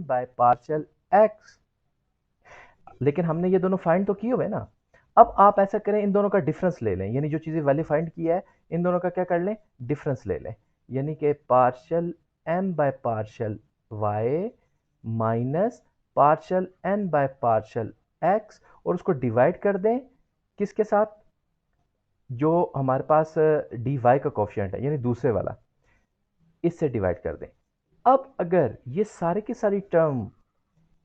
Bye partial x. लेकिन हमने ये दोनों फाइंड तो किए हुए ना। अब आप ऐसा करें, इन दोनों का डिफरेंस ले लें, यानी जो चीज़ें वैल्यू फाइंड की है इन दोनों का क्या कर लें, डिफरेंस ले लें। यानी कि partial M by partial Y minus partial N by partial X, और उसको डिवाइड कर दें किसके साथ, जो हमारे पास डी वाई का कोफिशिएंट है, यानी दूसरे वाला, इससे डिवाइड कर दें। अब अगर ये सारे की सारी टर्म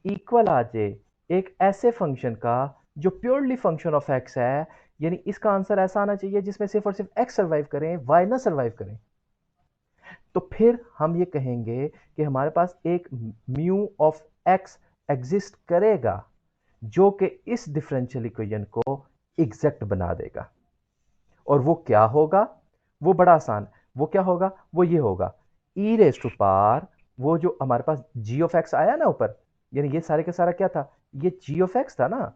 इक्वल आ जाए एक ऐसे फंक्शन का जो प्योरली फंक्शन ऑफ एक्स है, यानी इसका आंसर ऐसा आना चाहिए जिसमें सिर्फ और सिर्फ एक्स सर्वाइव करें, वाई ना सर्वाइव करें, तो फिर हम ये कहेंगे कि हमारे पास एक म्यू ऑफ एक्स एग्जिस्ट करेगा जो कि इस डिफरेंशियल इक्वेशन को एग्जैक्ट बना देगा। और वो क्या होगा, वो बड़ा आसान, वो क्या होगा, वो ये होगा ई रेस टू पावर, वो जो हमारे पास जी ऑफ एक्स आया ना ऊपर, यानी ये सारे का सारा क्या था, ये जी ऑफ एक्स था ना।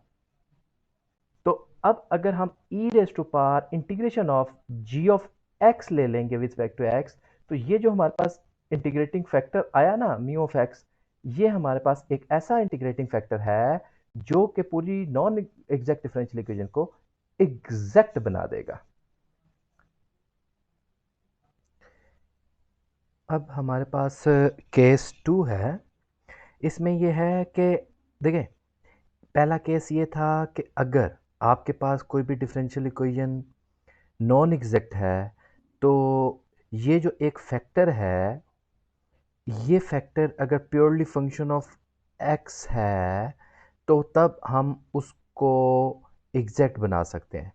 तो अब अगर हम e raise to power integration of g of x ले लेंगे विद रिस्पेक्ट टू एक्स, तो ये जो हमारे पास इंटीग्रेटिंग फैक्टर आया ना म्यू ऑफ एक्स, ये हमारे पास एक ऐसा इंटीग्रेटिंग फैक्टर है जो कि पूरी नॉन एग्जैक्ट डिफरेंशियल इक्वेशन को एग्जैक्ट बना देगा। अब हमारे पास केस 2 है। इसमें यह है कि देखें, पहला केस ये था कि अगर आपके पास कोई भी डिफरेंशियल इक्वेशन नॉन एग्जैक्ट है, तो ये जो एक फैक्टर है, ये फैक्टर अगर प्योरली फंक्शन ऑफ एक्स है, तो तब हम उसको एग्जैक्ट बना सकते हैं।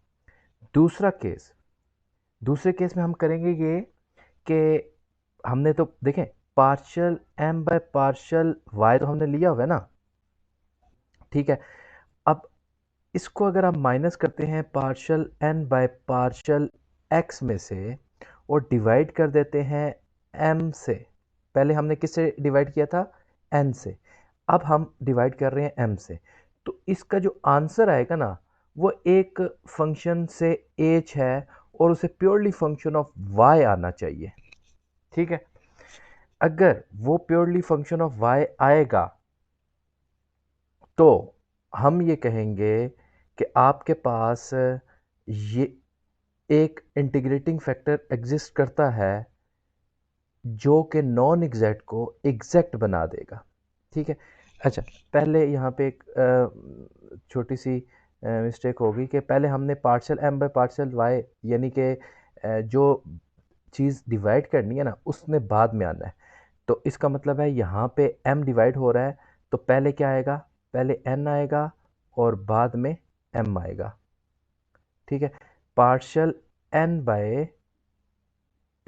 दूसरे केस में हम करेंगे ये कि हमने तो देखें partial M by partial Y तो हमने लिया हुआ है ना, ठीक है। अब इसको अगर हम माइनस करते हैं partial N by partial X में से और डिवाइड कर देते हैं एम से, पहले हमने किससे डिवाइड किया था, एन से, अब हम डिवाइड कर रहे हैं एम से, तो इसका जो आंसर आएगा ना वो एक फंक्शन से एच है और उसे प्योरली फंक्शन ऑफ वाई आना चाहिए, ठीक है। अगर वो प्योरली फंक्शन ऑफ वाई आएगा तो हम ये कहेंगे कि आपके पास ये एक इंटीग्रेटिंग फैक्टर एग्जिस्ट करता है जो कि नॉन एग्जैक्ट को एग्जैक्ट बना देगा, ठीक है। अच्छा, पहले यहाँ पे एक छोटी सी मिस्टेक होगी कि पहले हमने partial M by partial Y, यानी कि जो चीज़ डिवाइड करनी है ना उसने बाद में आना है। तो इसका मतलब है यहाँ पे m डिवाइड हो रहा है, तो पहले क्या आएगा, पहले n आएगा और बाद में m आएगा, ठीक है। पार्शियल n बाय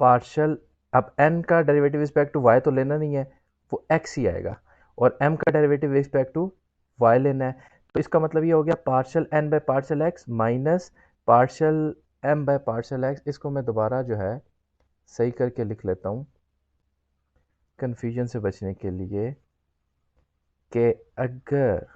पार्शियल, अब n का डेरिवेटिव रिस्पेक्ट टू y तो लेना नहीं है, वो x ही आएगा, और m का डेरिवेटिव रिस्पेक्ट टू y लेना है। तो इसका मतलब ये हो गया partial n by partial x minus partial m by partial x। इसको मैं दोबारा जो है सही करके लिख लेता हूँ कन्फ्यूजन से बचने के लिए, कि अगर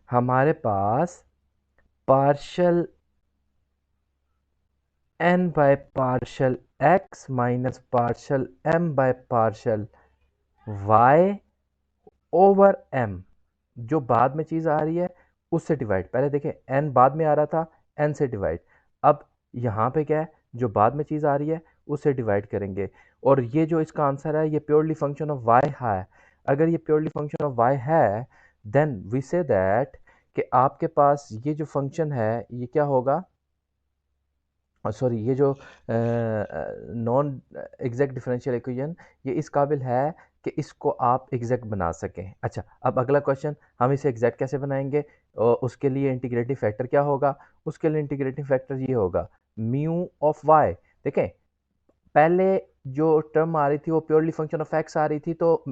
हमारे पास partial n by partial x minus partial m by partial y over m, जो बाद में चीज़ आ रही है उससे डिवाइड, पहले देखें n बाद में आ रहा था, n से डिवाइड, अब यहाँ पे क्या है, जो बाद में चीज़ आ रही है उससे डिवाइड करेंगे। और ये जो इसका आंसर है ये प्योरली फंक्शन ऑफ y है। अगर ये प्योरली फंक्शन ऑफ y है देन वी से दैट कि आपके पास ये जो फंक्शन है ये क्या होगा, सॉरी, ये जो नॉन एग्जैक्ट डिफरेंशियल इक्वेशन ये इस काबिल है कि इसको आप एग्जैक्ट बना सकें। अच्छा, अब अगला क्वेश्चन, हम इसे एग्जैक्ट कैसे बनाएंगे, उसके लिए इंटीग्रेटिव फैक्टर क्या होगा, उसके लिए इंटीग्रेटिव फैक्टर ये होगा म्यू ऑफ वाई। देखें पहले जो टर्म आ रही थी वो प्योरली फंक्शन ऑफ एक्स आ रही थी, तो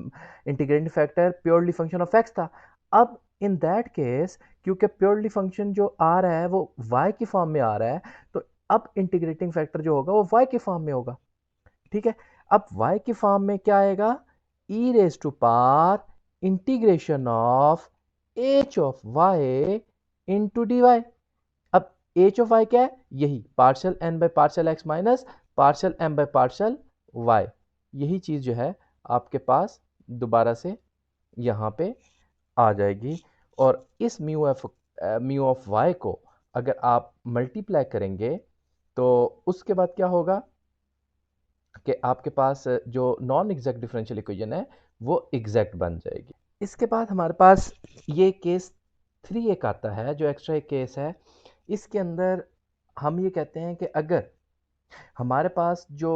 integrating factor purely function of x था। अब इन दैट केस क्योंकि प्योरली फंक्शन जो आ रहा है वो y की फॉर्म में आ रहा है, तो अब इंटीग्रेटिंग फैक्टर जो होगा वो y की फॉर्म में होगा, ठीक है। अब y की फॉर्म में क्या आएगा, e raise to power integration of H of Y into D Y. अब एच ऑफ वाई क्या है? यही partial N by partial X minus partial M by partial Y. यही चीज जो है आपके पास दोबारा से यहाँ पे आ जाएगी। और इस म्यू ऑफ वाई को अगर आप मल्टीप्लाई करेंगे तो उसके बाद क्या होगा कि आपके पास जो नॉन एग्जैक्ट डिफरेंशियल इक्वेशन है वो एग्जैक्ट बन जाएगी। इसके बाद हमारे पास ये केस 3 एक आता है, जो एक्स्ट्रा एक केस है। इसके अंदर हम ये कहते हैं कि अगर हमारे पास जो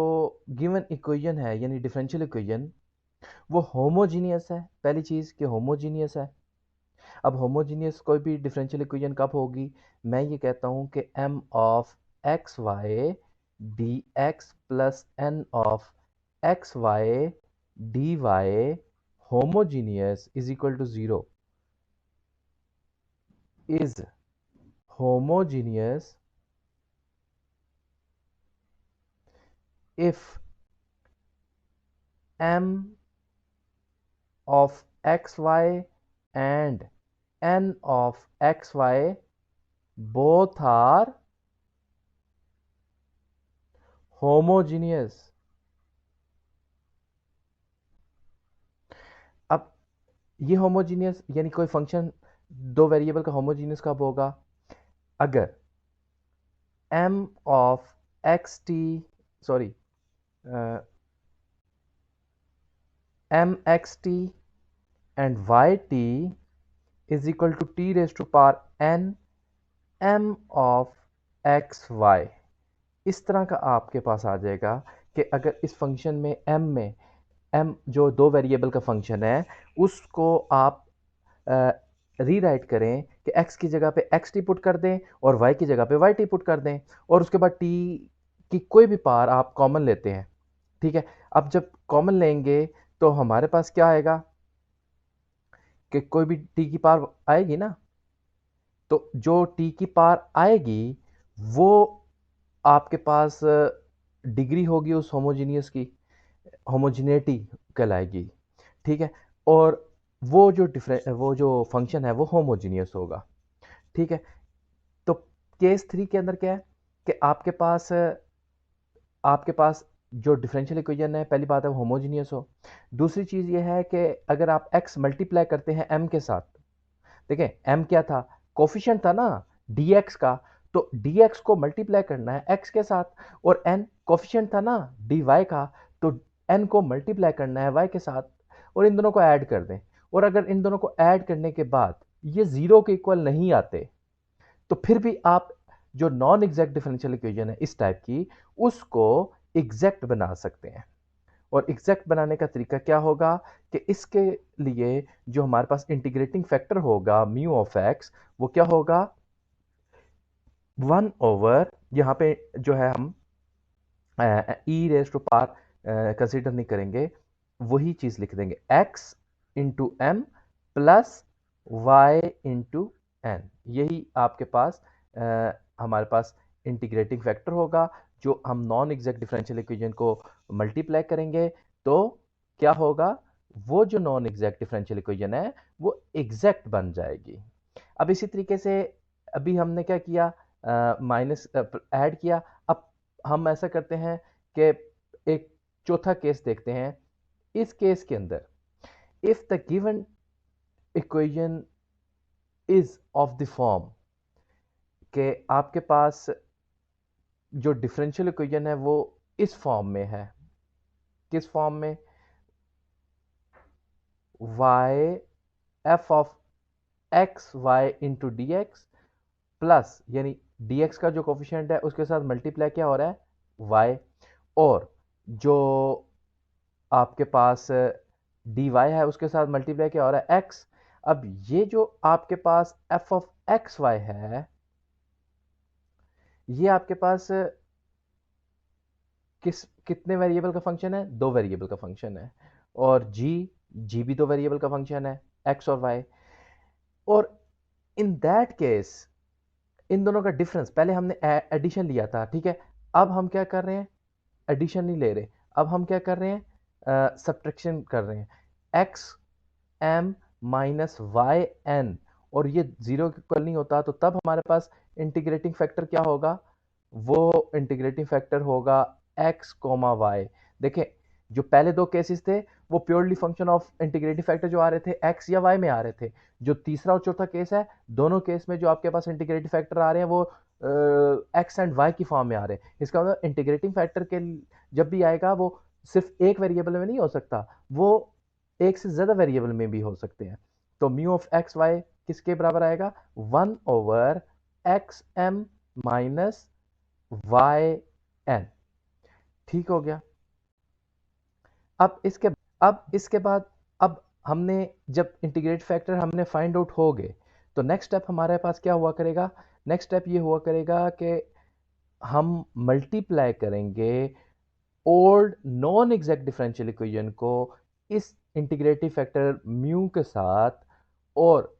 गिवन इक्वेशन है यानी डिफरेंशियल इक्वेशन वो होमोजीनियस है। पहली चीज़ कि होमोजीनियस है। अब होमोजीनियस कोई भी डिफरेंशियल इक्वेशन कब होगी? मैं ये कहता हूँ कि m of X Y D X plus N of X Y D Y homogeneous is equal to 0 is homogeneous if m of xy and n of xy both are homogeneous। अब ये homogeneous यानी कोई function दो variable का homogeneous कब होगा? अगर m of X T sorry m X T and y t is equal to t raise to power n m of X Y. इस तरह का आपके पास आ जाएगा कि अगर इस फंक्शन में m जो दो वेरिएबल का फंक्शन है उसको आप रीराइट करें कि x की जगह पे एक्स टी पुट कर दें और y की जगह पे वाई टी पुट कर दें और उसके बाद t की कोई भी पावर आप कॉमन लेते हैं। ठीक है, अब जब कॉमन लेंगे तो हमारे पास क्या आएगा कि कोई भी t की पावर आएगी ना, तो जो t की पावर आएगी वो आपके पास डिग्री होगी उस होमोजीनियस की, होमोजिनेटी कहलाएगी। ठीक है, और वो जो फंक्शन है वो होमोजीनियस होगा। ठीक है, तो केस 3 के अंदर क्या है कि आपके पास जो डिफरेंशियल इक्वेशन है, पहली बात है वो होमोजीनियस हो। दूसरी चीज़ ये है कि अगर आप x मल्टीप्लाई करते हैं m के साथ, देखें m क्या था? कोफिशिएंट था ना dx का, तो dx को मल्टीप्लाई करना है x के साथ, और n कोफिशिएंट था ना dy का, तो n को मल्टीप्लाई करना है y के साथ, और इन दोनों को ऐड कर दें। और अगर इन दोनों को ऐड करने के बाद ये जीरो के इक्वल नहीं आते तो फिर भी आप जो नॉन एग्जैक्ट डिफरेंशियल इक्वेशन है इस टाइप की उसको एग्जैक्ट बना सकते हैं। और एग्जैक्ट बनाने का तरीका क्या होगा कि इसके लिए जो हमारे पास इंटीग्रेटिंग फैक्टर होगा म्यू ऑफ एक्स, वो क्या होगा? 1/, यहाँ पे जो है हम E raise to power consider नहीं करेंगे, वही चीज लिख देंगे x into M plus Y into N. यही आपके पास हमारे पास इंटीग्रेटिंग फैक्टर होगा। जो हम नॉन एग्जैक्ट डिफरेंशियल इक्वेशन को मल्टीप्लाई करेंगे तो क्या होगा? वो जो नॉन एग्जैक्ट डिफरेंशियल इक्वेशन है वो एग्जैक्ट बन जाएगी। अब इसी तरीके से अभी हमने क्या किया? माइनस ऐड किया। अब हम ऐसा करते हैं कि एक चौथा केस देखते हैं। इस केस के अंदर if the given equation is of the form कि आपके पास जो डिफरेंशियल इक्वेशन है वो इस फॉर्म में है। किस फॉर्म में? y f of X Y into D X plus, यानी dx का जो कोफिशिएंट है उसके साथ मल्टीप्लाई क्या हो रहा है? y, और जो आपके पास dy है उसके साथ मल्टीप्लाई क्या हो रहा है? x। अब ये जो आपके पास f ऑफ एक्स वाई है ये आपके पास कितने वेरिएबल का फंक्शन है? दो वेरिएबल का फंक्शन है। और g भी दो वेरिएबल का फंक्शन है, x और y। और इन दैट केस इन दोनों का डिफरेंस, पहले हमने एडिशन लिया था, ठीक है, अब हम क्या कर रहे हैं? एडिशन नहीं ले रहे, अब हम क्या कर रहे हैं? सब्ट्रैक्शन कर रहे हैं। X M minus Y N और ये जीरो के इक्वल नहीं होता, तो तब हमारे पास इंटीग्रेटिंग फैक्टर क्या होगा? वो इंटीग्रेटिंग फैक्टर होगा x कोमा वाई। देखें, जो पहले दो केसेस थे वो purely function of integrating factor जो आ रहे थे x या y में आ रहे थे। जो तीसरा और चौथा केस है, दोनों केस में जो आपके पास इंटीग्रेटिंग फैक्टर आ रहे हैं वो x एंड y की फॉर्म में आ रहे हैं। इसका मतलब इंटीग्रेटिंग फैक्टर के जब भी आएगा वो सिर्फ एक वेरिएबल में नहीं हो सकता, वो एक से ज्यादा वेरिएबल में भी हो सकते हैं। तो म्यू ऑफ एक्स वाई किसके बराबर आएगा? 1/xm minus Y N. ठीक हो गया। अब इसके बाद अब हमने जब इंटीग्रेट फैक्टर हमने फाइंड आउट हो गए, तो नेक्स्ट स्टेप हमारे पास क्या हुआ करेगा? नेक्स्ट स्टेप ये हुआ करेगा कि हम मल्टीप्लाई करेंगे old non exact differential equation को इस इंटीग्रेटिव फैक्टर म्यू के साथ, और